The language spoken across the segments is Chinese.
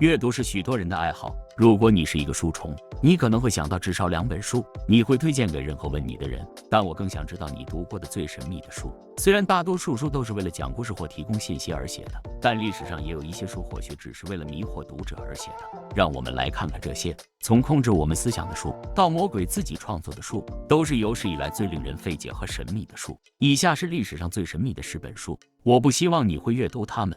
阅读是许多人的爱好。如果你是一个书虫，你可能会想到至少2本书，你会推荐给任何问你的人。但我更想知道你读过的最神秘的书。虽然大多数书都是为了讲故事或提供信息而写的，但历史上也有一些书或许只是为了迷惑读者而写的。让我们来看看这些，从控制我们思想的书到魔鬼自己创作的书，都是有史以来最令人费解和神秘的书。以下是历史上最神秘的10本书，我不希望你会阅读它们。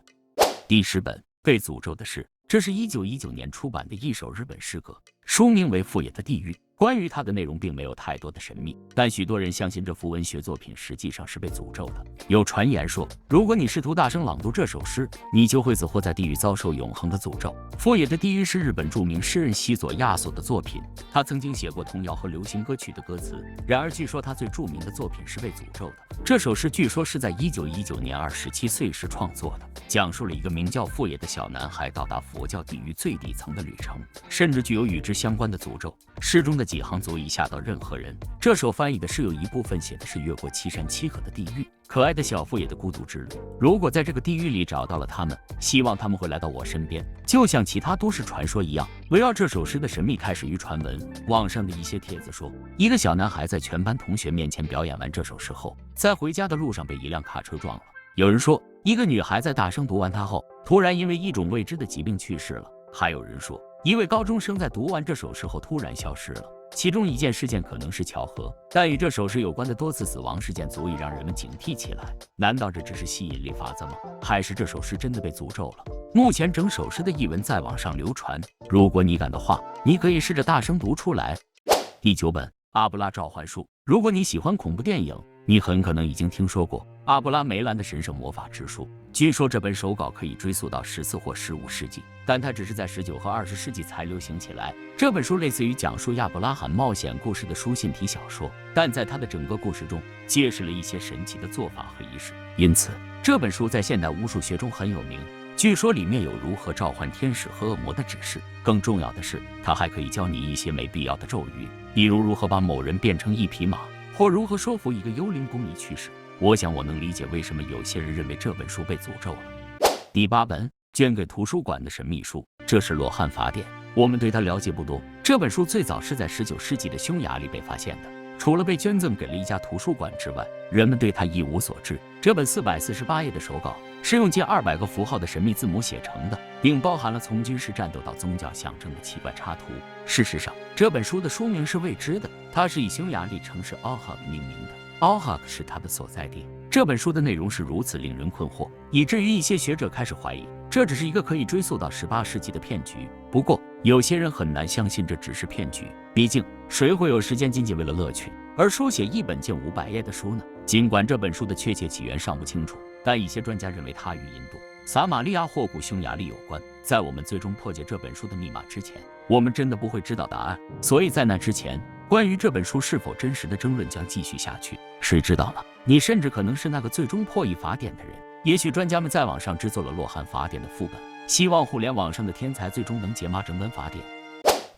第10本，被诅咒的事。这是1919年出版的一首日本诗歌，书名为《富野的地狱》。关于它的内容并没有太多的神秘，但许多人相信这幅文学作品实际上是被诅咒的。有传言说，如果你试图大声朗读这首诗，你就会死或在地狱遭受永恒的诅咒。《富野的地狱》是日本著名诗人西佐亚索的作品，他曾经写过童谣和流行歌曲的歌词。然而，据说他最著名的作品是被诅咒的。这首诗据说是在1919年27岁时创作的，讲述了一个名叫富野的小男孩到达佛教地狱最底层的旅程，甚至具有与之相关的诅咒。诗中的几行足以吓到任何人。这首翻译的诗有一部分写的是越过7山7河的地狱，可爱的小富野的孤独之旅。如果在这个地狱里找到了他们，希望他们会来到我身边，就像其他都市传说一样。围绕这首诗的神秘开始于传闻。网上的一些帖子说，一个小男孩在全班同学面前表演完这首诗后，在回家的路上被一辆卡车撞了。有人说，一个女孩在大声读完它后，突然因为一种未知的疾病去世了。还有人说，一位高中生在读完这首诗后突然消失了。其中一件事件可能是巧合，但与这首诗有关的多次死亡事件足以让人们警惕起来。难道这只是吸引力法则吗？还是这首诗真的被诅咒了？目前整首诗的译文在网上流传，如果你敢的话，你可以试着大声读出来。第9本，阿布拉召唤术。如果你喜欢恐怖电影，你很可能已经听说过阿布拉梅兰的神圣魔法之书。据说这本手稿可以追溯到14或15世纪，但它只是在19和20世纪才流行起来。这本书类似于讲述亚伯拉罕冒险故事的书信体小说，但在它的整个故事中揭示了一些神奇的做法和仪式，因此这本书在现代巫术学中很有名。据说里面有如何召唤天使和恶魔的指示，更重要的是，它还可以教你一些没必要的咒语，比如如何把某人变成一匹马，或如何说服一个幽灵供你去世。我想我能理解为什么有些人认为这本书被诅咒了。第8本，捐给图书馆的神秘书。这是洛汗法典，我们对它了解不多。这本书最早是在19世纪的匈牙利被发现的，除了被捐赠给了一家图书馆之外，人们对它一无所知。这本448页的手稿是用近200个符号的神秘字母写成的，并包含了从军事战斗到宗教象征的奇怪插图。事实上，这本书的书名是未知的，它是以匈牙利城市奥哈克命名的。奥哈克是它的所在地。这本书的内容是如此令人困惑，以至于一些学者开始怀疑，这只是一个可以追溯到18世纪的骗局。不过，有些人很难相信这只是骗局，毕竟谁会有时间仅仅为了乐趣而书写一本近500页的书呢？尽管这本书的确切起源尚不清楚，但一些专家认为它与印度、撒玛利亚或古匈牙利有关。在我们最终破解这本书的密码之前，我们真的不会知道答案。所以在那之前，关于这本书是否真实的争论将继续下去。谁知道呢？你甚至可能是那个最终破译法典的人。也许专家们在网上制作了洛汗法典的副本，希望互联网上的天才最终能解码整本法典。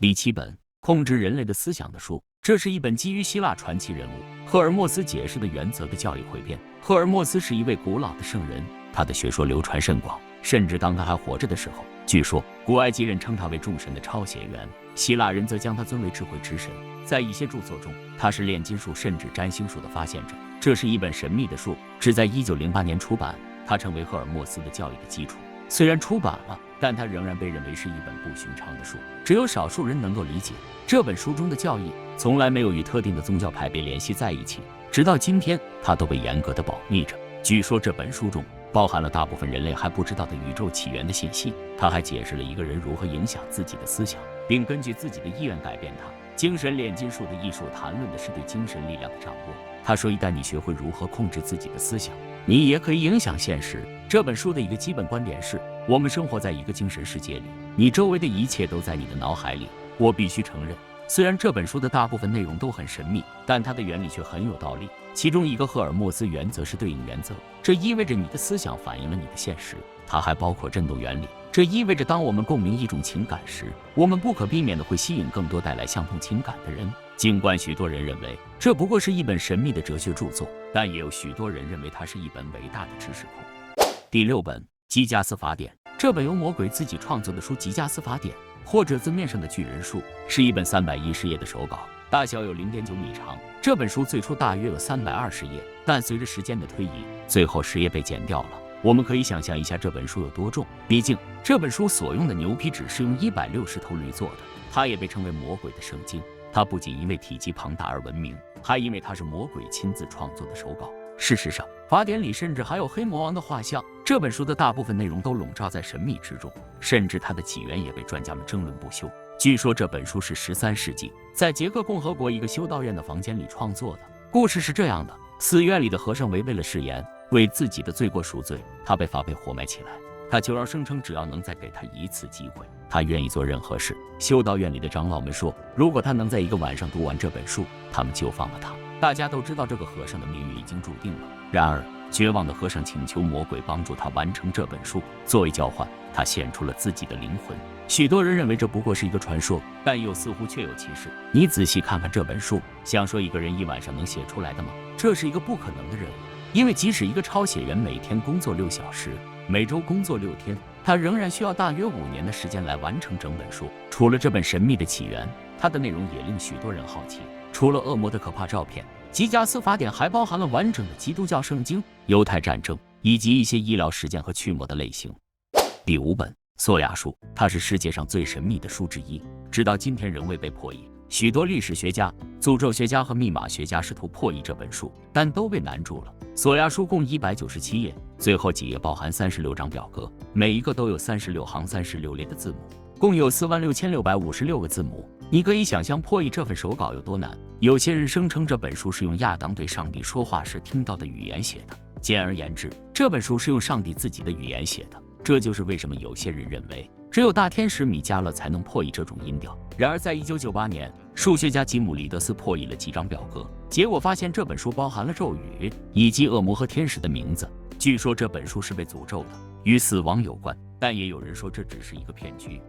第7本，控制人类的思想的书。这是一本基于希腊传奇人物赫尔墨斯解释的原则的教义汇编。赫尔墨斯是一位古老的圣人，他的学说流传甚广，甚至当他还活着的时候，据说古埃及人称他为众神的抄写员，希腊人则将他尊为智慧之神。在一些著作中，他是炼金术甚至占星术的发现者。这是一本神秘的书，只在1908年出版，它成为赫尔墨斯的教义的基础。虽然出版了，但它仍然被认为是一本不寻常的书，只有少数人能够理解。这本书中的教义从来没有与特定的宗教派别联系在一起，直到今天，它都被严格的保密着。据说这本书中包含了大部分人类还不知道的宇宙起源的信息。它还解释了一个人如何影响自己的思想，并根据自己的意愿改变它。精神炼金术的艺术谈论的是对精神力量的掌握。他说，一旦你学会如何控制自己的思想，你也可以影响现实。这本书的一个基本观点是，我们生活在一个精神世界里，你周围的一切都在你的脑海里。我必须承认，虽然这本书的大部分内容都很神秘，但它的原理却很有道理。其中一个赫尔墨斯原则是对应原则，这意味着你的思想反映了你的现实。它还包括振动原理，这意味着当我们共鸣一种情感时，我们不可避免地会吸引更多带来相同情感的人。尽管许多人认为这不过是一本神秘的哲学著作，但也有许多人认为它是一本伟大的知识库。第6本，基加斯法典。这本由魔鬼自己创作的书《吉加斯法典》，或者字面上的巨人书，是一本310页的手稿，大小有0.9米长。这本书最初大约有320页，但随着时间的推移，最后10页被剪掉了。我们可以想象一下这本书有多重，毕竟这本书所用的牛皮纸是用160头驴做的。它也被称为魔鬼的圣经。它不仅因为体积庞大而闻名，还因为它是魔鬼亲自创作的手稿。事实上，法典里甚至还有黑魔王的画像。这本书的大部分内容都笼罩在神秘之中，甚至它的起源也被专家们争论不休。据说这本书是13世纪在捷克共和国一个修道院的房间里创作的。故事是这样的：寺院里的和尚违背了誓言，为自己的罪过赎罪，他被罚被活埋起来。他求饶，声称只要能再给他一次机会，他愿意做任何事。修道院里的长老们说，如果他能在一个晚上读完这本书，他们就放了他。大家都知道这个和尚的命运已经注定了。然而，绝望的和尚请求魔鬼帮助他完成这本书，作为交换，他献出了自己的灵魂。许多人认为这不过是一个传说，但又似乎确有其事。你仔细看看这本书，想说一个人一晚上能写出来的吗？这是一个不可能的任务，因为即使一个抄写员每天工作6小时，每周工作6天，他仍然需要大约5年的时间来完成整本书。除了这本神秘的起源，它的内容也令许多人好奇。除了恶魔的可怕照片，吉加斯法典还包含了完整的基督教圣经、犹太战争以及一些医疗实践和驱魔的类型。第5本索亚书，它是世界上最神秘的书之一，直到今天仍未被破译。许多历史学家、诅咒学家和密码学家试图破译这本书，但都被难住了。索亚书共197页，最后几页包含36张表格，每一个都有36行36列的字母，共有46656个字母。你可以想象破译这份手稿有多难。有些人声称这本书是用亚当对上帝说话时听到的语言写的，简而言之，这本书是用上帝自己的语言写的。这就是为什么有些人认为只有大天使米迦勒才能破译这种音调。然而在1998年，数学家吉姆里德斯破译了几张表格，结果发现这本书包含了咒语以及恶魔和天使的名字。据说这本书是被诅咒的，与死亡有关，但也有人说这只是一个骗局。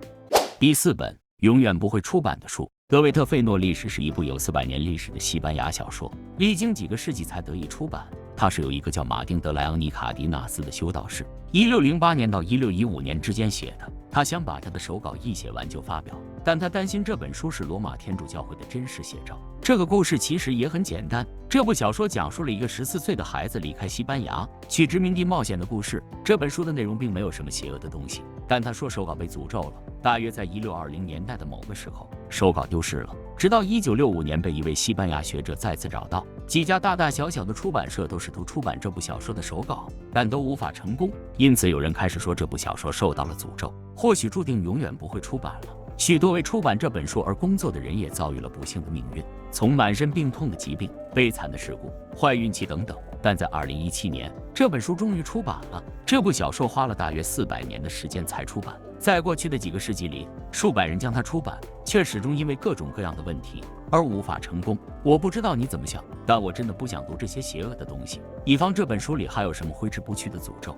第4本永远不会出版的书，德维特费诺历史是一部有400年历史的西班牙小说，历经几个世纪才得以出版。它是由一个叫马丁·德莱昂尼卡迪纳斯的修道士1608年到1615年之间写的。他想把他的手稿译写完就发表，但他担心这本书是罗马天主教会的真实写照。这个故事其实也很简单，这部小说讲述了一个14岁的孩子离开西班牙去殖民地冒险的故事。这本书的内容并没有什么邪恶的东西，但他说手稿被诅咒了。大约在1620年代的某个时候，手稿丢失了，直到1965年被一位西班牙学者再次找到。几家大大小小的出版社都试图出版这部小说的手稿，但都无法成功。因此有人开始说这部小说受到了诅咒，或许注定永远不会出版了。许多为出版这本书而工作的人也遭遇了不幸的命运，从满身病痛的疾病、悲惨的事故、坏运气等等。但在2017年，这本书终于出版了。这部小说花了大约400年的时间才出版。在过去的几个世纪里，数百人将它出版，却始终因为各种各样的问题而无法成功。我不知道你怎么想，但我真的不想读这些邪恶的东西，以防这本书里还有什么挥之不去的诅咒。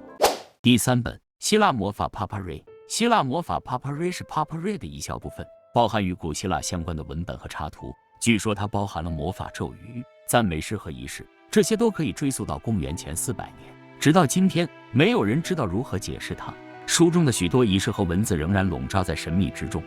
第3本希腊魔法 Papyri。希腊魔法 Papyri 是 Papyri 的一小部分，包含与古希腊相关的文本和插图。据说它包含了魔法咒语、赞美诗和仪式，这些都可以追溯到公元前400年。直到今天，没有人知道如何解释它。书中的许多仪式和文字仍然笼罩在神秘之中。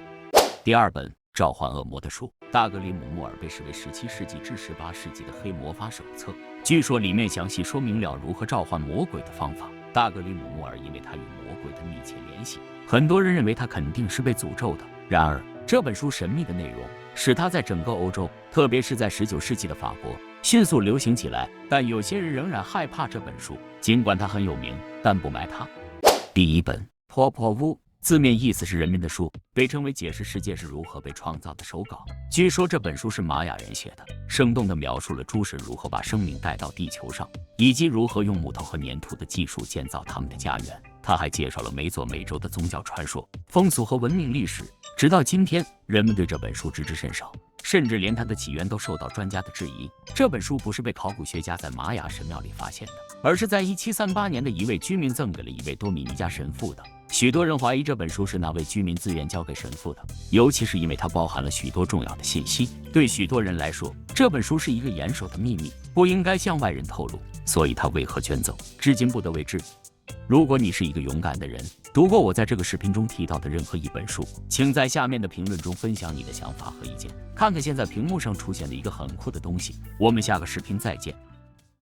第2本召唤恶魔的书，大格里姆莫尔被视为17世纪至18世纪的黑魔法手册，据说里面详细说明了如何召唤魔鬼的方法。大格里姆莫尔因为他与魔鬼的密切联系，很多人认为他肯定是被诅咒的。然而，这本书神秘的内容使他在整个欧洲，特别是在19世纪的法国迅速流行起来。但有些人仍然害怕这本书，尽管它很有名，但不买它。第1本波波乌，字面意思是人民的书，被称为解释世界是如何被创造的手稿。据说这本书是玛雅人写的，生动地描述了诸神如何把生命带到地球上，以及如何用木头和粘土的技术建造他们的家园。他还介绍了美佐美洲的宗教传说、风俗和文明历史。直到今天，人们对这本书知之甚少，甚至连它的起源都受到专家的质疑。这本书不是被考古学家在玛雅神庙里发现的，而是在1738年的一位居民赠给了一位多米尼加神父的。许多人怀疑这本书是那位居民自愿交给神父的，尤其是因为它包含了许多重要的信息。对许多人来说，这本书是一个严守的秘密，不应该向外人透露，所以他为何捐赠，至今不得为知。如果你是一个勇敢的人，读过我在这个视频中提到的任何一本书，请在下面的评论中分享你的想法和意见。看看现在屏幕上出现的一个很酷的东西，我们下个视频再见。